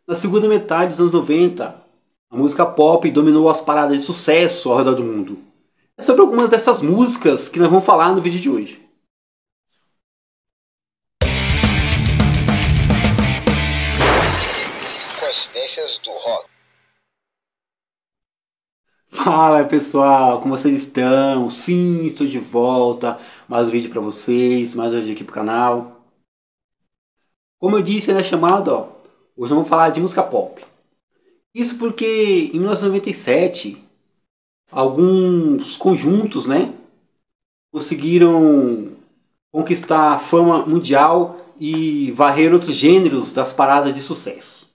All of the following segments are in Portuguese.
Na segunda metade dos anos 90, a música pop dominou as paradas de sucesso ao redor do mundo. É sobre algumas dessas músicas que nós vamos falar no vídeo de hoje. Coincidências do rock. Fala pessoal, como vocês estão? Sim, estou de volta. Mais um vídeo para vocês, mais um vídeo aqui pro canal. Como eu disse na chamada, hoje vamos falar de música pop. Isso porque em 1997, alguns conjuntos, conseguiram conquistar a fama mundial e varrer outros gêneros das paradas de sucesso.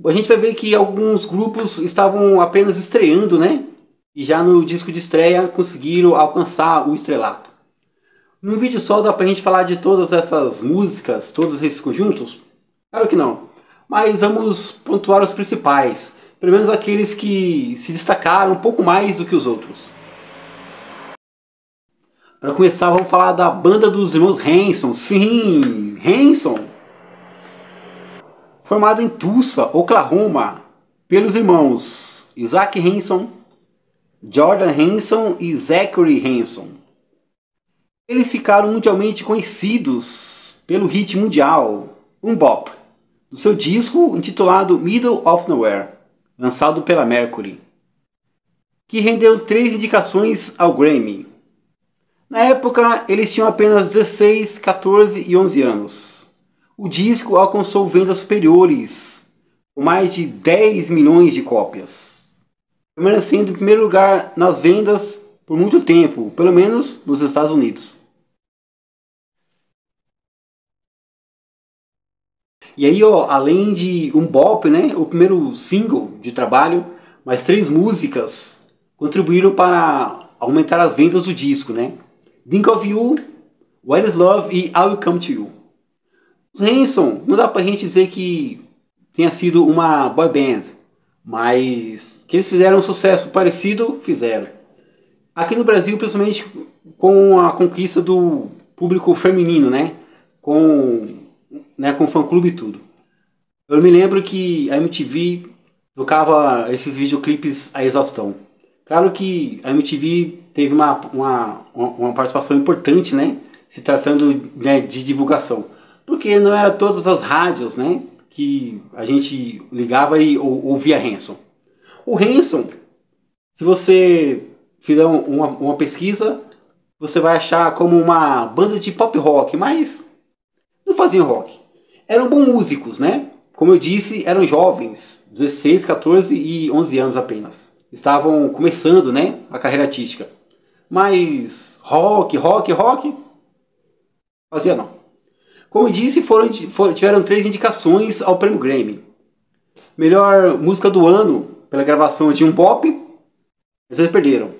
A gente vai ver que alguns grupos estavam apenas estreando, e já no disco de estreia conseguiram alcançar o estrelato. Num vídeo só dá pra gente falar de todas essas músicas, todos esses conjuntos? Claro que não. Mas vamos pontuar os principais, pelo menos aqueles que se destacaram um pouco mais do que os outros. Para começar, vamos falar da banda dos irmãos Hanson. Sim, Hanson! Formado em Tulsa, Oklahoma, pelos irmãos Isaac Hanson, Jordan Hanson e Zachary Hanson. Eles ficaram mundialmente conhecidos pelo hit mundial Bop, do seu disco intitulado Middle of Nowhere, lançado pela Mercury, que rendeu 3 indicações ao Grammy. Na época, eles tinham apenas 16, 14 e 11 anos. O disco alcançou vendas superiores, com mais de 10 milhões de cópias, permanecendo em primeiro lugar nas vendas por muito tempo, pelo menos nos Estados Unidos. E aí, além de Bop, o primeiro single de trabalho, mais 3 músicas contribuíram para aumentar as vendas do disco, Think of You, What is Love e I Will Come to You. Os Hanson, não dá pra gente dizer que tenha sido uma boy band, mas que eles fizeram um sucesso parecido, fizeram. Aqui no Brasil, principalmente com a conquista do público feminino, com fã-clube e tudo. Eu me lembro que a MTV tocava esses videoclipes à exaustão. Claro que a MTV teve uma participação importante, se tratando de divulgação. Porque não era todas as rádios, que a gente ligava e ouvia Hanson. O Hanson, se você fizer uma pesquisa, você vai achar como uma banda de pop rock, mas não faziam rock. Eram bons músicos, Como eu disse, eram jovens, 16, 14 e 11 anos apenas. Estavam começando, a carreira artística. Mas rock, fazia não. Como eu disse, tiveram 3 indicações ao prêmio Grammy. Melhor música do ano, pela gravação de Bop, eles perderam.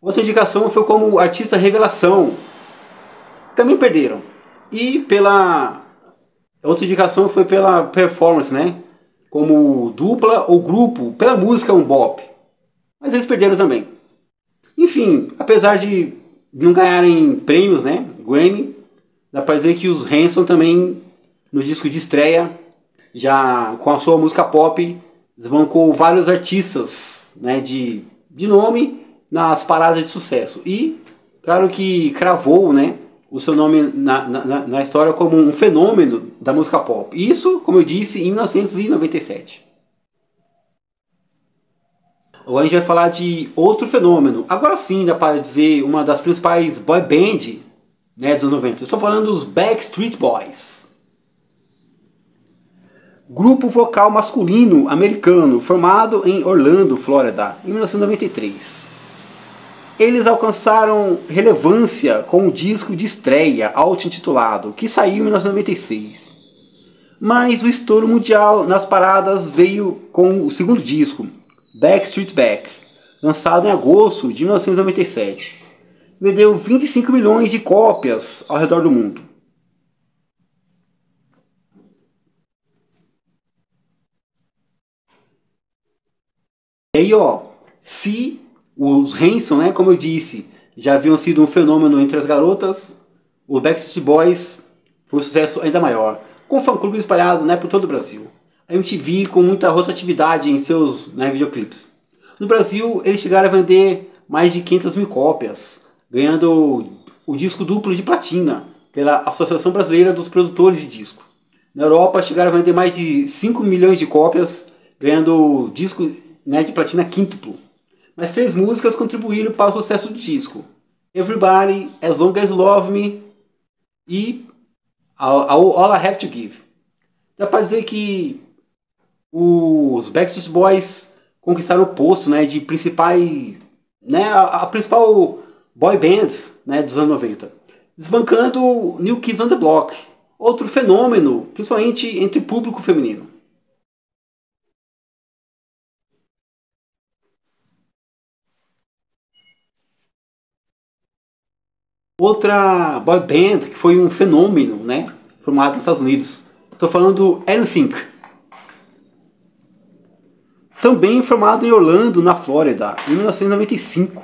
Outra indicação foi como artista revelação, também perderam. E outra indicação foi pela performance, como dupla ou grupo, pela música Bop. Mas eles perderam também. Enfim, apesar de não ganharem prêmios, Grammy, dá pra dizer que os Hanson também, no disco de estreia, já com a sua música pop, desbancou vários artistas de nome nas paradas de sucesso. E, claro que cravou o seu nome na história como um fenômeno da música pop. Isso, como eu disse, em 1997. Agora a gente vai falar de outro fenômeno. Agora sim dá para dizer uma das principais boy band dos anos 90. Eu estou falando dos Backstreet Boys. Grupo vocal masculino americano formado em Orlando, Flórida, em 1993. Eles alcançaram relevância com o disco de estreia auto-intitulado, que saiu em 1996. Mas o estouro mundial nas paradas veio com o segundo disco, Backstreet Back, lançado em agosto de 1997. Vendeu 25 milhões de cópias ao redor do mundo. E aí, se os Hanson, como eu disse, já haviam sido um fenômeno entre as garotas, o Backstreet Boys foi um sucesso ainda maior. com fã-clube espalhado, né, por todo o Brasil. A MTV com muita rotatividade em seus, né, videoclipes. No Brasil, eles chegaram a vender mais de 500 mil cópias, ganhando o disco duplo de platina pela Associação Brasileira dos Produtores de Disco. Na Europa, chegaram a vender mais de 5 milhões de cópias, ganhando disco, né, de platina quíntuplo. Mas 3 músicas contribuíram para o sucesso do disco: Everybody, As Long As You Love Me e All I Have To Give. Dá para dizer que os Backstreet Boys conquistaram o posto, né, de principais, né, a principal boy band, né, dos anos 90, desbancando New Kids on the Block, outro fenômeno, principalmente entre o público feminino. Outra boy band que foi um fenômeno, né, formado nos Estados Unidos. Estou falando do NSYNC. Também formado em Orlando, na Flórida, em 1995,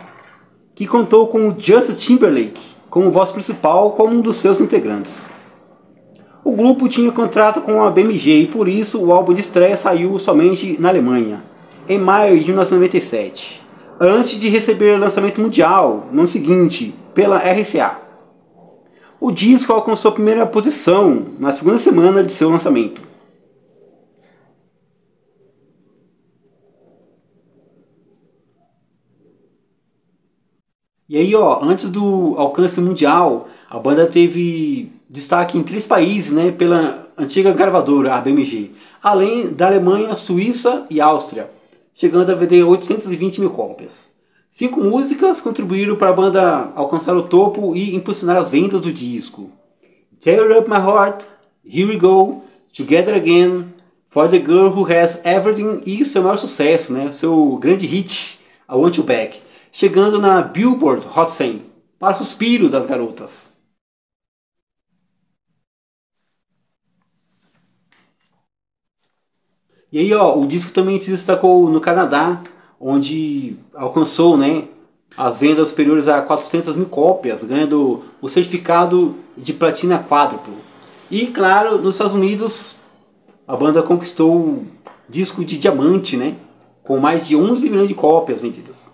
que contou com o Justin Timberlake como voz principal como um dos seus integrantes. O grupo tinha contrato com a BMG e por isso o álbum de estreia saiu somente na Alemanha, em maio de 1997, antes de receber lançamento mundial no ano seguinte pela RCA. O disco alcançou a primeira posição na segunda semana de seu lançamento. E aí, antes do alcance mundial, a banda teve destaque em 3 países, né, pela antiga gravadora, a BMG, além da Alemanha, Suíça e Áustria, chegando a vender 820 mil cópias. 5 músicas contribuíram para a banda alcançar o topo e impulsionar as vendas do disco: Tear Up My Heart, Here We Go, Together Again, For the Girl Who Has Everything e seu maior sucesso, né, seu grande hit, I Want You Back, chegando na Billboard Hot 100, para o suspiro das garotas. E aí, o disco também se destacou no Canadá, onde alcançou, né, as vendas superiores a 400 mil cópias, ganhando o certificado de platina quádruplo. E, claro, nos Estados Unidos, a banda conquistou o disco de diamante, né, com mais de 11 milhões de cópias vendidas.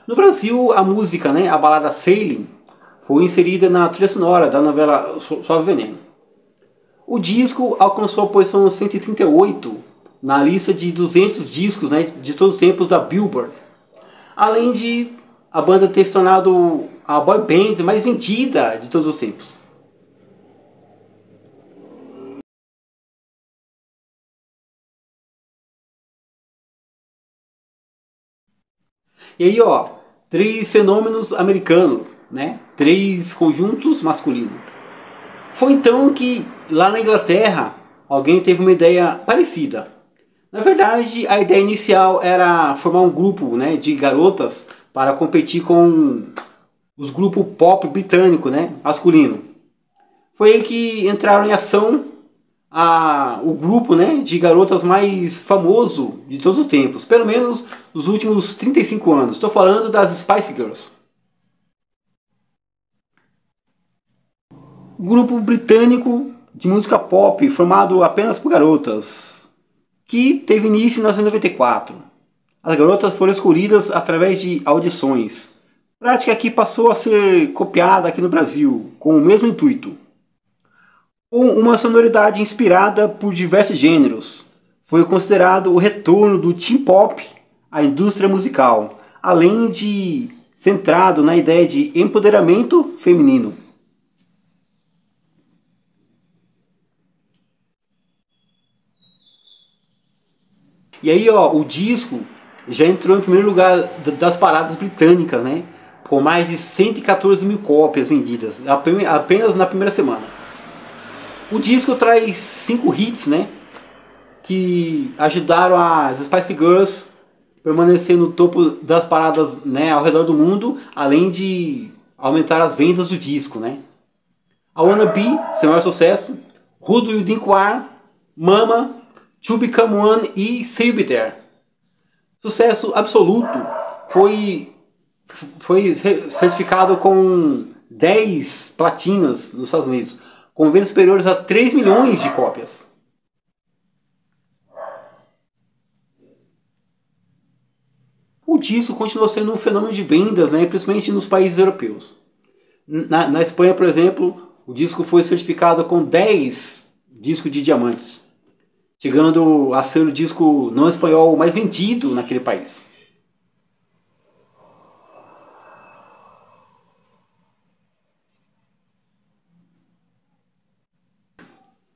No Brasil, a música, né, a balada Sailing, foi inserida na trilha sonora da novela Suave Veneno. O disco alcançou a posição 138 na lista de 200 discos, né, de todos os tempos da Billboard. Além de a banda ter se tornado a boy band mais vendida de todos os tempos. E aí, 3 fenômenos americanos, né? 3 conjuntos masculinos. Foi então que, lá na Inglaterra, alguém teve uma ideia parecida. Na verdade, a ideia inicial era formar um grupo, né, de garotas para competir com os grupos pop britânico, né, masculino. Foi aí que entraram em ação o grupo, né, de garotas mais famoso de todos os tempos, pelo menos nos últimos 35 anos. Estou falando das Spice Girls. Grupo britânico de música pop formado apenas por garotas, que teve início em 1994. As garotas foram escolhidas através de audições, prática que passou a ser copiada aqui no Brasil, com o mesmo intuito. Com uma sonoridade inspirada por diversos gêneros, foi considerado o retorno do teen pop à indústria musical, além de centrado na ideia de empoderamento feminino. E aí, o disco já entrou em primeiro lugar das paradas britânicas, né? Com mais de 114 mil cópias vendidas apenas na primeira semana. O disco traz 5 hits, né, que ajudaram as Spice Girls a permanecer no topo das paradas, né, ao redor do mundo, além de aumentar as vendas do disco, né. I Wanna Be, seu maior sucesso, Who Do You Think You Are, Mama, To Become One e Say You Be There. Sucesso absoluto, foi certificado com 10 platinas nos Estados Unidos, com vendas superiores a 3 milhões de cópias. O disco continuou sendo um fenômeno de vendas, né, principalmente nos países europeus. Na Espanha, por exemplo, o disco foi certificado com 10 discos de diamantes, chegando a ser o disco não espanhol mais vendido naquele país.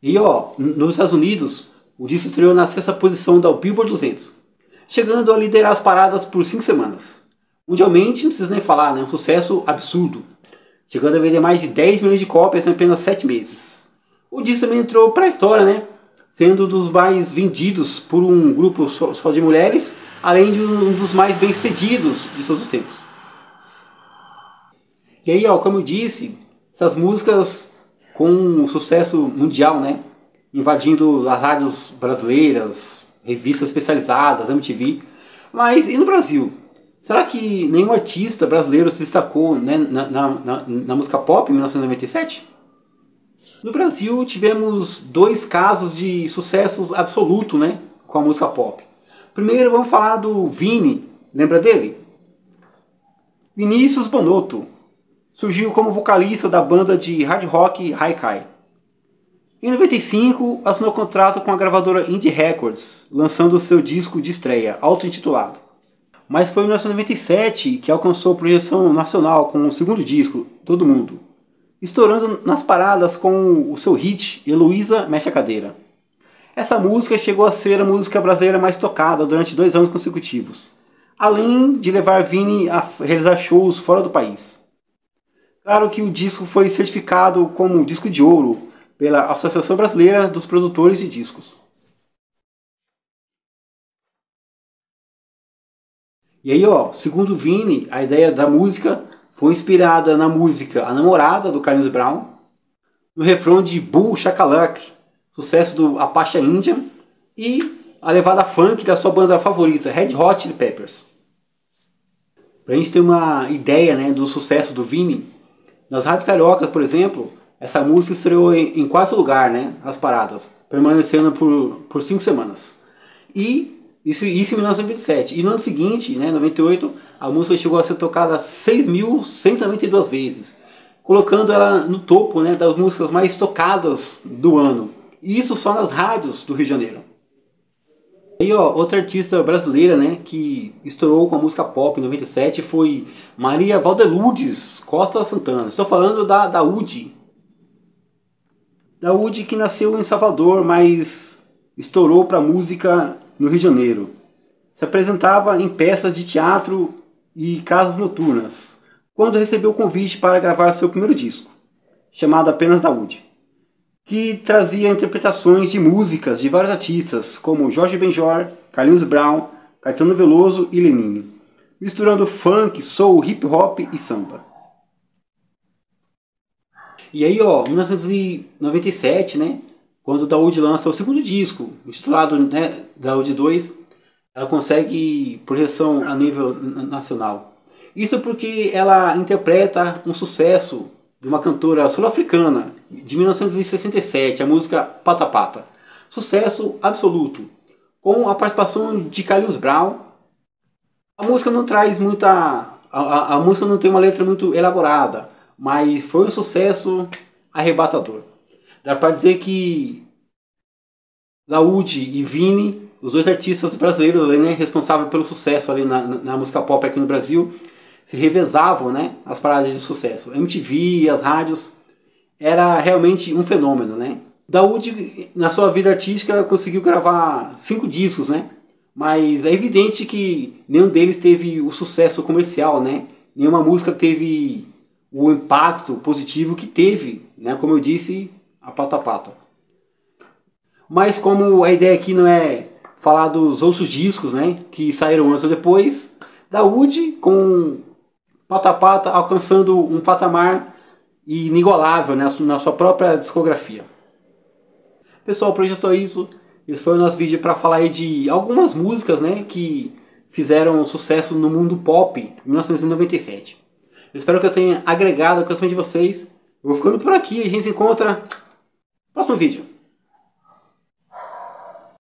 E nos Estados Unidos, o disco estreou na 6ª posição da Billboard 200, chegando a liderar as paradas por 5 semanas. Mundialmente, não precisa nem falar, né? Um sucesso absurdo, chegando a vender mais de 10 milhões de cópias em apenas 7 meses. O disco também entrou para a história, né? Sendo um dos mais vendidos por um grupo só de mulheres, além de um dos mais bem-sucedidos de todos os tempos. E aí, como eu disse, essas músicas com um sucesso mundial, né? Invadindo as rádios brasileiras, revistas especializadas, MTV. Mas e no Brasil? Será que nenhum artista brasileiro se destacou, né, na música pop em 1997? No Brasil tivemos 2 casos de sucessos absoluto, né, com a música pop. Primeiro vamos falar do Vini, lembra dele? Vinícius Bonotto surgiu como vocalista da banda de hard rock Haikai. Em 95 assinou contrato com a gravadora Indie Records, lançando seu disco de estreia, auto-intitulado. Mas foi em 1997 que alcançou projeção nacional com o segundo disco, Todo Mundo, estourando nas paradas com o seu hit Heloísa Mexe a Cadeira. Essa música chegou a ser a música brasileira mais tocada durante 2 anos consecutivos, além de levar Vini a realizar shows fora do país. Claro que o disco foi certificado como disco de ouro pela Associação Brasileira dos Produtores de Discos. E aí, segundo Vini, a ideia da música foi inspirada na música A Namorada, do Carlinhos Brown, no refrão de Bull Shakalak, sucesso do Apache Indian, e a levada funk da sua banda favorita, Red Hot Chili Peppers. Pra gente ter uma ideia, né, do sucesso do Vini, nas rádios cariocas, por exemplo, essa música estreou em 4º lugar, né, nas paradas, permanecendo por 5 semanas. E isso em 1927. E no ano seguinte, né, 98, a música chegou a ser tocada 6.192 vezes, colocando ela no topo, né, das músicas mais tocadas do ano. E isso só nas rádios do Rio de Janeiro. E outra artista brasileira, né, que estourou com a música pop em 97 foi Maria Valdeludes Costa Santana. Estou falando da UD. Da UD, que nasceu em Salvador, mas estourou para música no Rio de Janeiro. Se apresentava em peças de teatro e casas noturnas, quando recebeu o convite para gravar seu primeiro disco, chamado apenas Da UD, que trazia interpretações de músicas de vários artistas, como Jorge Benjor, Carlinhos Brown, Caetano Veloso e Lenine, misturando funk, soul, hip hop e samba. E aí, 1997, né, quando Da UD lança o segundo disco, intitulado, né, Da UD 2, ela consegue projeção a nível nacional. Isso porque ela interpreta um sucesso de uma cantora sul-africana de 1967, a música Pata Pata. Sucesso absoluto, com a participação de Carlinhos Brown. A música não traz muita... A música não tem uma letra muito elaborada, mas foi um sucesso arrebatador. Dá para dizer que Da UD e Vini, os 2 artistas brasileiros, né, responsáveis pelo sucesso ali na música pop aqui no Brasil, se revezavam, né, as paradas de sucesso. MTV, as rádios, era realmente um fenômeno, né. Da UD, na sua vida artística, conseguiu gravar 5 discos, né, mas é evidente que nenhum deles teve o sucesso comercial, né, nenhuma música teve o impacto positivo que teve, né, como eu disse, a Pata Pata. Mas como a ideia aqui não é falar dos outros discos, né, que saíram antes ou depois, Da UD com Pata Pata alcançando um patamar inigualável, né, na sua própria discografia. Pessoal, por hoje é só isso. Esse foi o nosso vídeo para falar aí de algumas músicas, né, que fizeram sucesso no mundo pop em 1997. Eu espero que eu tenha agregado a conhecimento de vocês. Eu vou ficando por aqui, a gente se encontra Próximo vídeo.